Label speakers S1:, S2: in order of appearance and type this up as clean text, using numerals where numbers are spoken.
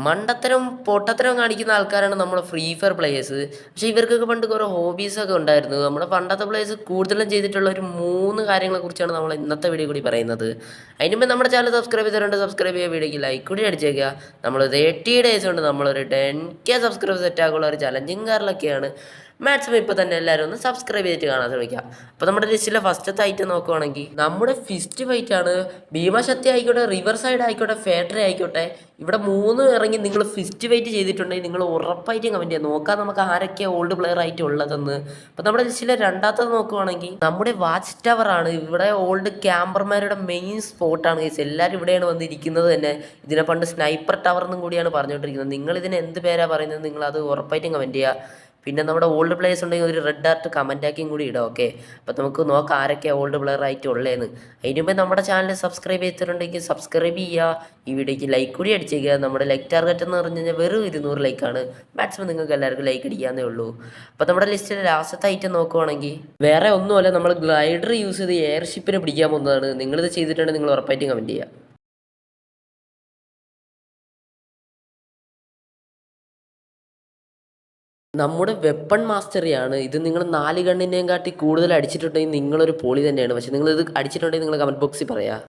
S1: മണ്ടത്തരം പൊട്ടത്തരം കാണിക്കുന്ന ആൾക്കാരാണ് നമ്മുടെ ഫ്രീ ഫയർ പ്ലേയേഴ്സ്. പക്ഷേ ഇവർക്കൊക്കെ പണ്ട് കുറേ ഹോബീസൊക്കെ ഉണ്ടായിരുന്നു. നമ്മുടെ പണ്ടത്തെ പ്ലേയേഴ്സ് കൂടുതലും ചെയ്തിട്ടുള്ള ഒരു 3 കാര്യങ്ങളെക്കുറിച്ചാണ് നമ്മൾ ഇന്നത്തെ വീഡിയോ കൂടി പറയുന്നത്. അതിന് മുമ്പ് നമ്മുടെ ചാനൽ സബ്സ്ക്രൈബ് ചെയ്തിട്ടുണ്ട്. സബ്സ്ക്രൈബ് ചെയ്യുക, വീഡിയോയ്ക്ക് ലൈക്ക് കൂടി അടിച്ചേക്കുക. നമ്മൾ 30 ഡേയ്സ് കൊണ്ട് നമ്മളൊരു 10K സബ്സ്ക്രൈബ് സെറ്റ് ആക്കുള്ള ഒരു ചലഞ്ചിങ് കാറിലൊക്കെയാണ്. മാക്സിമം ഇപ്പോൾ തന്നെ എല്ലാവരും ഒന്ന് സബ്സ്ക്രൈബ് ചെയ്തിട്ട് കാണാൻ ശ്രമിക്കുക. അപ്പോൾ നമ്മുടെ ലിസ്റ്റിലെ ഫസ്റ്റത്തെ ഐറ്റം നോക്കുവാണെങ്കിൽ നമ്മുടെ ഫിസ്റ്റ് ഫൈറ്റ് ആണ്. ഭീമശക്തി ആയിക്കോട്ടെ, റിവർ സൈഡ് ആയിക്കോട്ടെ, ഫേട്ടറി ആയിക്കോട്ടെ, ഇവിടെ 3 ഇറങ്ങി നിങ്ങൾ ഫിസ്റ്റ് ഫൈറ്റ് ചെയ്തിട്ടുണ്ടെങ്കിൽ നിങ്ങൾ ഉറപ്പായിട്ടും കമൻറ്റ് ചെയ്യുക. നോക്കാം നമുക്ക് ആരൊക്കെയാണ് ഓൾഡ് പ്ലെയർ ആയിട്ട് ഉള്ളതെന്ന്. അപ്പോൾ നമ്മുടെ ലിസ്റ്റിലെ രണ്ടാമത്തത് നോക്കുവാണെങ്കിൽ നമ്മുടെ വാച്ച് ടവർ ആണ്. ഇവിടെ ഓൾഡ് ക്യാമ്പർമാരുടെ മെയിൻ സ്പോട്ടാണ് ഗൈസ്. എല്ലാവരും ഇവിടെയാണ് വന്നിരിക്കുന്നത് തന്നെ. ഇതിനെ പണ്ട് സ്നൈപ്പർ ടവർ എന്നും കൂടിയാണ് പറഞ്ഞുകൊണ്ടിരിക്കുന്നത്. നിങ്ങളിതിന് എന്ത് പേരാണ് പറയുന്നത്, നിങ്ങളത് ഉറപ്പായിട്ടും കമൻറ്റ് ചെയ്യുക. പിന്നെ നമ്മുടെ ഓൾഡ് പ്ലേയേഴ്സ് ഉണ്ടെങ്കിൽ ഒരു റെഡ് ആർട്ട് കമൻറ്റാക്കിയും കൂടി ഇടാം. ഓക്കെ, അപ്പോൾ നമുക്ക് നോക്കാം ആരൊക്കെയാണ് ഓൾഡ് പ്ലെയർ ആയിട്ട് ഉള്ളതെന്ന്. അതിന് മുമ്പേ നമ്മുടെ ചാനൽ സബ്സ്ക്രൈബ് ചെയ്തിട്ടുണ്ടെങ്കിൽ സബ്സ്ക്രൈബ് ചെയ്യുക, ഈ വീഡിയോയ്ക്ക് ലൈക്ക് കൂടി അടിച്ചേക്കുക. നമ്മുടെ ലൈക്ക് ടാർഗറ്റ് എന്ന് പറഞ്ഞു കഴിഞ്ഞാൽ വെറും 200 ലൈക്കാണ്. മാക്സിമം നിങ്ങൾക്ക് എല്ലാവർക്കും ലൈക്ക് അടിക്കാന്നേ ഉള്ളൂ. അപ്പോൾ നമ്മുടെ ലിസ്റ്റിൽ ലാസ്റ്റത്തെ ഐറ്റം നോക്കുവാണെങ്കിൽ വേറെ ഒന്നുമല്ല, നമ്മൾ ഗ്ലൈഡർ യൂസ് ചെയ്ത് എയർഷിപ്പിനെ പിടിക്കാൻ പോകുന്നതാണ്. നിങ്ങളിത് ചെയ്തിട്ടുണ്ടെങ്കിൽ നിങ്ങൾ ഉറപ്പായിട്ടും കമൻറ്റ് ചെയ്യുക. നമ്മുടെ വെപ്പൺ മാസ്റ്ററിയാണ് ഇത്. നിങ്ങൾ 4 ഗണ്ണിനെയും കാട്ടി കൂടുതൽ അടിച്ചിട്ടുണ്ടെങ്കിൽ നിങ്ങളൊരു പൊളി തന്നെയാണ്. പക്ഷേ നിങ്ങളിത് അടിച്ചിട്ടുണ്ടെങ്കിൽ നിങ്ങൾ കമൻറ്റ് ബോക്സിൽ പറയുക.